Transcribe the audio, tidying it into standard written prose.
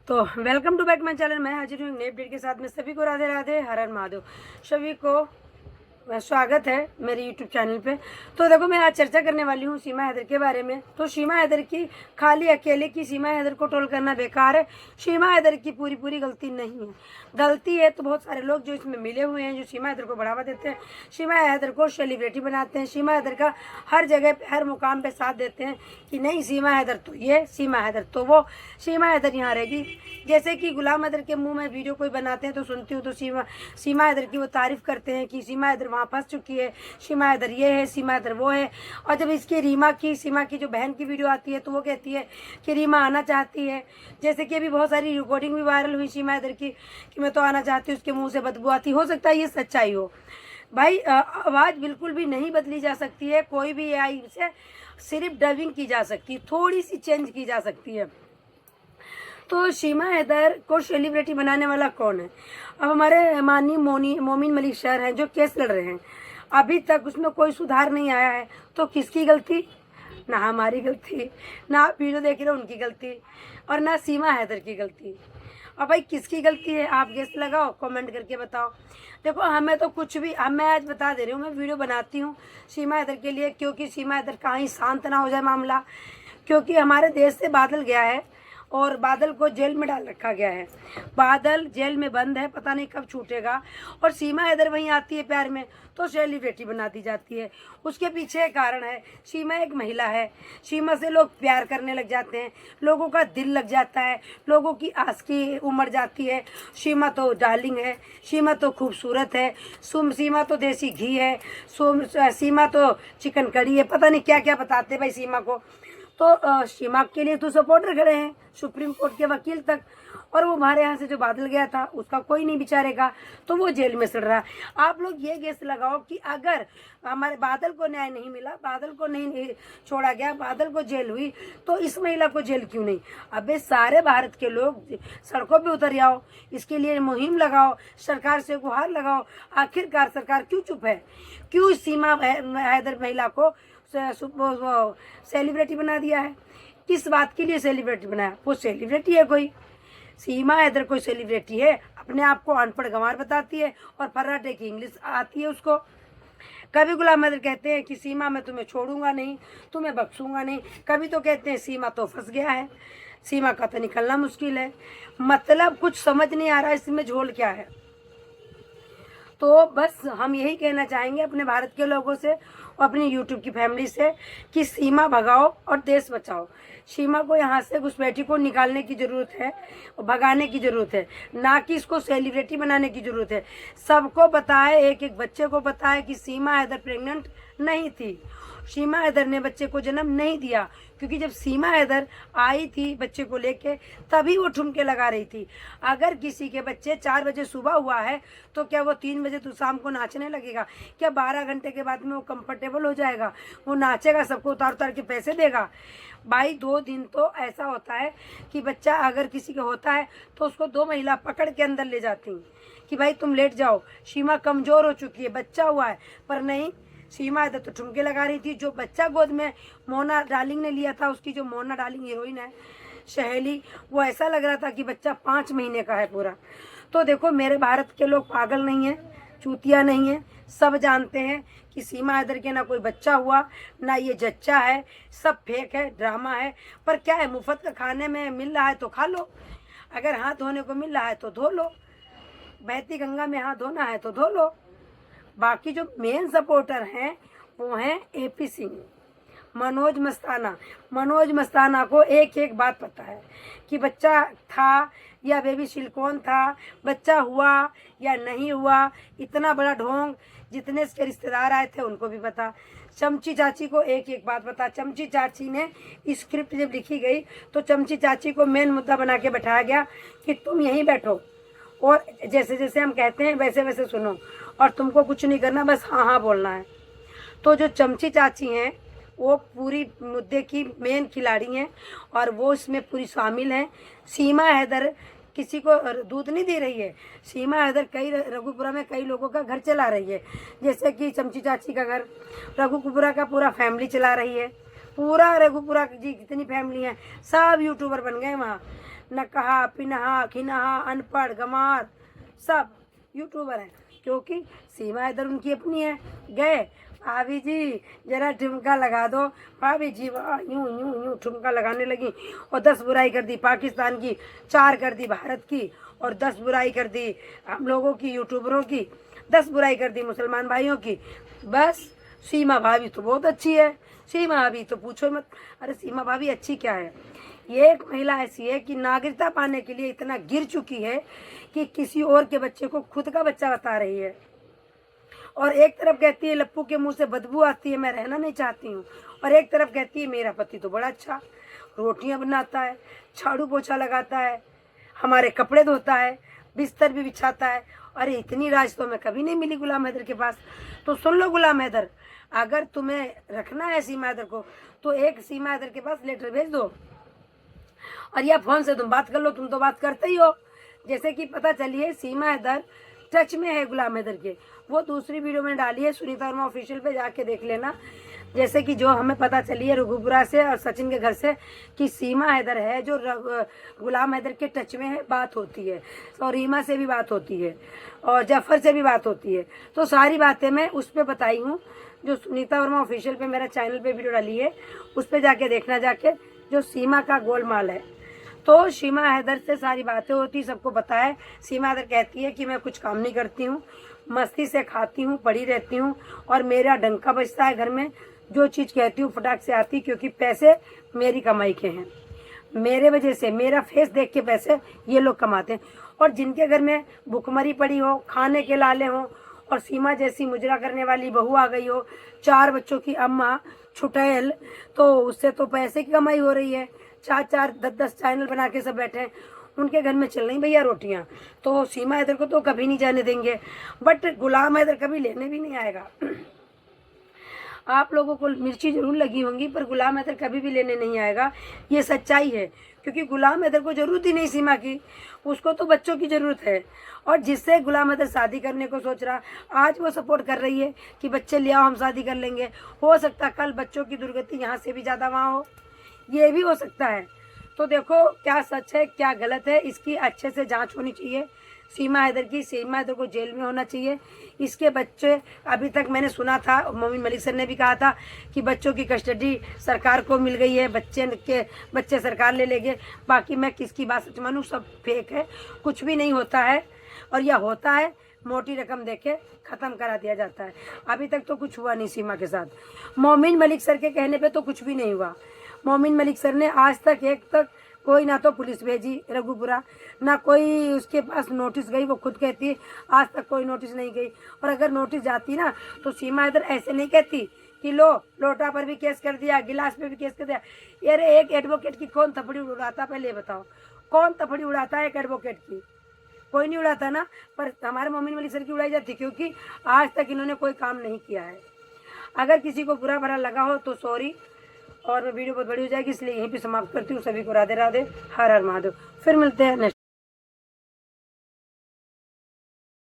तो welcome to back my channel. मैं हाजिर हूँ नए अपडेट के साथ में। सभी को राधे राधे, हर हर महादेव। सभी को स्वागत है मेरे यूट्यूब चैनल पे। तो देखो, मैं आज चर्चा करने वाली हूँ सीमा हैदर के बारे में। तो सीमा हैदर की खाली अकेले की सीमा हैदर को ट्रोल करना बेकार है। सीमा हैदर की पूरी गलती नहीं है। गलती है तो बहुत सारे लोग जो इसमें मिले हुए हैं, जो सीमा हैदर को बढ़ावा देते हैं, सीमा हैदर को सेलिब्रिटी बनाते हैं, सीमा हैदर का हर जगह पे, हर मुकाम पे साथ देते हैं कि नहीं सीमा हैदर तो ये, सीमा हैदर तो वो, सीमा हैदर यहाँ रहेगी। जैसे कि गुलाम हैदर के मुंह में वीडियो कोई बनाते हैं तो सुनती हूँ, तो सीमा हैदर की वो तारीफ करते हैं कि सीमा हैदर वहाँ फंस चुकी है, सीमा हैदर ये है, सीमा हैदर वो है। और जब इसकी सीमा की जो बहन की वीडियो आती है तो वो कहती है कि रीमा आना चाहती है। जैसे कि अभी बहुत सारी रिकॉर्डिंग भी वायरल हुई सीमा हैदर की कि मैं तो आना चाहती हूँ, उसके मुँह से बदबू आती। हो सकता है ये सच्चाई हो भाई। आवाज़ बिल्कुल भी नहीं बदली जा सकती है, कोई भी एआई से सिर्फ डबिंग की जा सकती है, थोड़ी सी चेंज की जा सकती है। तो सीमा हैदर को सेलिब्रिटी बनाने वाला कौन है? अब हमारे माननीय मोमिन मलिक सर हैं जो केस लड़ रहे हैं, अभी तक उसमें कोई सुधार नहीं आया है। तो किसकी गलती? ना हमारी गलती, ना आप वीडियो देख रहे हो उनकी गलती, और ना सीमा हैदर की गलती। अब भाई किसकी गलती है? आप गेस लगाओ, कमेंट करके बताओ। देखो, हमें तो कुछ भी, मैं आज बता दे रही हूँ, मैं वीडियो बनाती हूँ सीमा हैदर के लिए, क्योंकि सीमा हैदर कहीं शांत ना हो जाए मामला। क्योंकि हमारे देश से बादल गया है और बादल को जेल में डाल रखा गया है। बादल जेल में बंद है, पता नहीं कब छूटेगा। और सीमा हैदर वहीं आती है प्यार में तो सेलिब्रिटी बना दी जाती है। उसके पीछे कारण है, सीमा एक महिला है, सीमा से लोग प्यार करने लग जाते हैं, लोगों का दिल लग जाता है, लोगों की आस्की उमड़ जाती है। सीमा तो डार्लिंग है, सीमा तो खूबसूरत है, सीमा तो देसी घी है, सीमा तो चिकन कड़ी है, पता नहीं क्या क्या बताते भाई सीमा को। तो सीमा के लिए तो सपोर्टर खड़े हैं, सुप्रीम कोर्ट के वकील तक। और वो हमारे यहाँ से जो बादल गया था उसका कोई नहीं बिचारेगा, तो वो जेल में सड़ रहा है। आप लोग ये गेस लगाओ कि अगर हमारे बादल को न्याय नहीं मिला, बादल को नहीं छोड़ा गया, बादल को जेल हुई, तो इस महिला को जेल क्यों नहीं? अबे सारे भारत के लोग सड़कों पे उतर जाओ, इसके लिए मुहिम लगाओ, सरकार से गुहार लगाओ। आखिरकार सरकार क्यों चुप है? क्यों सीमा हैदर महिला को सेलिब्रिटी बना दिया है? किस बात के लिए सेलिब्रिटी बनाया? वो सेलिब्रिटी है कोई? सीमा हैदर कोई सेलिब्रिटी है? अपने आप को अनपढ़ गंवार बताती है और फर्राटे की इंग्लिश आती है उसको। कभी गुलाम हैदर कहते हैं कि सीमा मैं तुम्हें छोड़ूंगा नहीं, तुम्हें बख्शूंगा नहीं। कभी तो कहते हैं सीमा तो फंस गया है, सीमा का तो निकलना मुश्किल है। मतलब कुछ समझ नहीं आ रहा इसमें झोल क्या है। तो बस हम यही कहना चाहेंगे अपने भारत के लोगों से और अपनी यूट्यूब की फैमिली से कि सीमा भगाओ और देश बचाओ। सीमा को यहाँ से घुसपैठी को निकालने की ज़रूरत है और भगाने की ज़रूरत है, ना कि इसको सेलिब्रिटी बनाने की ज़रूरत है। सबको पता है, एक एक बच्चे को पता है कि सीमा हैदर प्रेग्नेंट नहीं थी। सीमा हैदर ने बच्चे को जन्म नहीं दिया, क्योंकि जब सीमा हैदर आई थी बच्चे को लेके तभी वो ठुमके लगा रही थी। अगर किसी के बच्चे 4 बजे सुबह हुआ है तो क्या वो 3 बजे तो शाम को नाचने लगेगा? क्या 12 घंटे के बाद में वो कंफर्टेबल हो जाएगा? वो नाचेगा, सबको उतार उतार के पैसे देगा? भाई 2 दिन तो ऐसा होता है कि बच्चा अगर किसी का होता है तो उसको 2 महिला पकड़ के अंदर ले जाती कि भाई तुम लेट जाओ, सीमा कमज़ोर हो चुकी है, बच्चा हुआ है। पर नहीं, सीमा हैदर तो ठुमके लगा रही थी। जो बच्चा गोद में मोना डार्लिंग ने लिया था, उसकी जो मोना डार्लिंग हीरोइन है सहेली, वो ऐसा लग रहा था कि बच्चा 5 महीने का है पूरा। तो देखो, मेरे भारत के लोग पागल नहीं हैं, चूतिया नहीं हैं, सब जानते हैं कि सीमा हैदर के ना कोई बच्चा हुआ, ना ये जच्चा है, सब फेक है, ड्रामा है। पर क्या है, मुफ्त का खाने में मिल रहा है तो खा लो, अगर हाथ धोने को मिल रहा है तो धो लो, बहती गंगा में हाथ धोना है तो धो लो। बाकी जो मेन सपोर्टर हैं वो हैं एपी सिंह, मनोज मस्ताना को एक एक बात पता है कि बच्चा था या बेबी सिलिकॉन था, बच्चा हुआ या नहीं हुआ। इतना बड़ा ढोंग, जितने इसके रिश्तेदार आए थे उनको भी पता। चमची चाची को एक एक बात पता। चमची चाची ने स्क्रिप्ट जब लिखी गई तो चमची चाची को मेन मुद्दा बना के बैठाया गया कि तुम यहीं बैठो और जैसे जैसे हम कहते हैं वैसे वैसे सुनो, और तुमको कुछ नहीं करना, बस हाँ हाँ बोलना है। तो जो चमची चाची हैं वो पूरी मुद्दे की मेन खिलाड़ी हैं और वो इसमें पूरी शामिल हैं। सीमा हैदर किसी को दूध नहीं दे रही है। सीमा हैदर कई रघुपुरा में कई लोगों का घर चला रही है, जैसे कि चमची चाची का घर रघुपुरा का पूरा फैमिली चला रही है। पूरा रघुपुरा की जितनी फैमिली है सब यूट्यूबर बन गए वहाँ। नकहा, पिनहा, खिनहा, अनपढ़, गंवार सब यूट्यूबर हैं, क्योंकि सीमा हैदर उनकी अपनी है। गए, भाभी जी जरा ठुमका लगा दो, भाभी जी वाह, यूं यूं यूं ठुमका लगाने लगी और 10 बुराई कर दी पाकिस्तान की, 4 कर दी भारत की और 10 बुराई कर दी हम लोगों की, यूट्यूबरों की, 10 बुराई कर दी मुसलमान भाइयों की। बस सीमा भाभी तो बहुत अच्छी है, सीमा भाभी तो पूछो मत। अरे सीमा भाभी अच्छी क्या है, ये एक महिला ऐसी है कि नागरिकता पाने के लिए इतना गिर चुकी है कि किसी और के बच्चे को खुद का बच्चा बता रही है। और एक तरफ कहती है लप्पू के मुंह से बदबू आती है, मैं रहना नहीं चाहती हूँ, और एक तरफ कहती है मेरा पति तो बड़ा अच्छा, रोटियां बनाता है, झाड़ू पोछा लगाता है, हमारे कपड़े धोता है, बिस्तर भी बिछाता है। अरे इतनी राज तो मैं कभी नहीं मिली गुलाम हैदर के पास। तो सुन लो गुलाम हैदर, अगर तुम्हें रखना है सीमा हैदर को तो एक सीमा हैदर के पास लेटर भेज दो और या फोन से तुम बात कर लो, तुम तो बात करते ही हो। जैसे कि पता चलिए सीमा हैदर टच में है गुलाम हैदर के, वो दूसरी वीडियो में डाली है, सुनीता वर्मा ऑफिशियल पे जाके देख लेना। जैसे कि जो हमें पता चली है रघुपुरा से और सचिन के घर से कि सीमा हैदर है जो गुलाम हैदर के टच में है, बात होती है, और रीमा से भी बात होती है और जफर से भी बात होती है। तो सारी बातें मैं उस पर बताई हूँ, जो सुनीता वर्मा ऑफिशियल पे मेरा चैनल पे वीडियो डाली है, उस पर जाके देखना, जाके जो सीमा का गोलमाल है। तो सीमा हैदर से सारी बातें होती, सबको पता है। सीमा हैदर कहती है कि मैं कुछ काम नहीं करती हूँ, मस्ती से खाती हूँ, पड़ी रहती हूँ और मेरा डंका बजता है घर में, जो चीज़ कहती हूँ फटाक से आती, क्योंकि पैसे मेरी कमाई के हैं, मेरे वजह से, मेरा फेस देख के पैसे ये लोग कमाते हैं। और जिनके घर में भुखमरी पड़ी हो, खाने के लाले हों, और सीमा जैसी मुजरा करने वाली बहू आ गई हो, 4 बच्चों की अम्मा छुटैल, तो उससे तो पैसे की कमाई हो रही है। 4-4, 10-10 चैनल बना के सब बैठे हैं, उनके घर में चल रही भैया रोटियां। तो सीमा हैदर को तो कभी नहीं जाने देंगे, बट गुलाम हैदर कभी लेने भी नहीं आएगा। आप लोगों को मिर्ची जरूर लगी होंगी, पर गुलाम हैदर कभी भी लेने नहीं आएगा, ये सच्चाई है। क्योंकि गुलाम हैदर को जरूरत ही नहीं सीमा की, उसको तो बच्चों की ज़रूरत है। और जिससे गुलाम हैदर शादी करने को सोच रहा, आज वो सपोर्ट कर रही है कि बच्चे ले आओ हम शादी कर लेंगे। हो सकता है कल बच्चों की दुर्गति यहाँ से भी ज़्यादा वहाँ हो, ये भी हो सकता है। तो देखो क्या सच है क्या गलत है, इसकी अच्छे से जांच होनी चाहिए। सीमा हैदर की, सीमा हैदर को जेल में होना चाहिए। इसके बच्चे, अभी तक मैंने सुना था, मोमिन मलिक सर ने भी कहा था कि बच्चों की कस्टडी सरकार को मिल गई है, बच्चे सरकार ले लेंगे। बाकी मैं किसकी बात सच मानूं, सब फेक है, कुछ भी नहीं होता है। और यह होता है मोटी रकम देके ख़त्म करा दिया जाता है। अभी तक तो कुछ हुआ नहीं सीमा के साथ। मोमिन मलिक सर के कहने पे तो कुछ भी नहीं हुआ। मोमिन मलिक सर ने आज तक कोई ना तो पुलिस भेजी रघुपुरा, ना कोई उसके पास नोटिस गई, वो खुद कहती है आज तक कोई नोटिस नहीं गई। और अगर नोटिस जाती ना तो सीमा हैदर ऐसे नहीं कहती कि लो लोटा पर भी केस कर दिया, गिलास पे भी केस कर दिया। यार एक एडवोकेट की कौन थपड़ी उड़ाता, पहले ये बताओ, कौन थपड़ी उड़ाता है एक एडवोकेट की? कोई नहीं उड़ाता ना। पर हमारे मोमिन मलिक सर की उड़ाई जाती, क्योंकि आज तक इन्होंने कोई काम नहीं किया है। अगर किसी को बुरा भरा लगा हो तो सॉरी, और मैं वीडियो बहुत बड़ी हो जाएगी इसलिए यहीं पे समाप्त करती हूँ। सभी को राधे राधे, हर हर महादेव। फिर मिलते हैं नेक्स्ट।